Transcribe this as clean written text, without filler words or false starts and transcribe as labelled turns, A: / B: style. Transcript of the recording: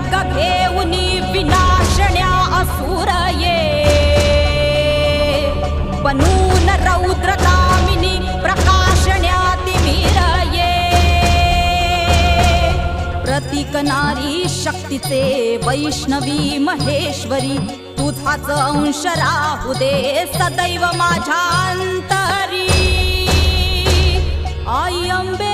A: खड्ग घेऊनी विनाशण्या असुर ये बनून रौद्रकामिनी प्रकाशण्या तिमिर ये प्रतीक नारी शक्तीचे वैष्णवी महेश्वरी तुझाच अंश राहू दे सदैव माझ्या अंतरी आई अंबे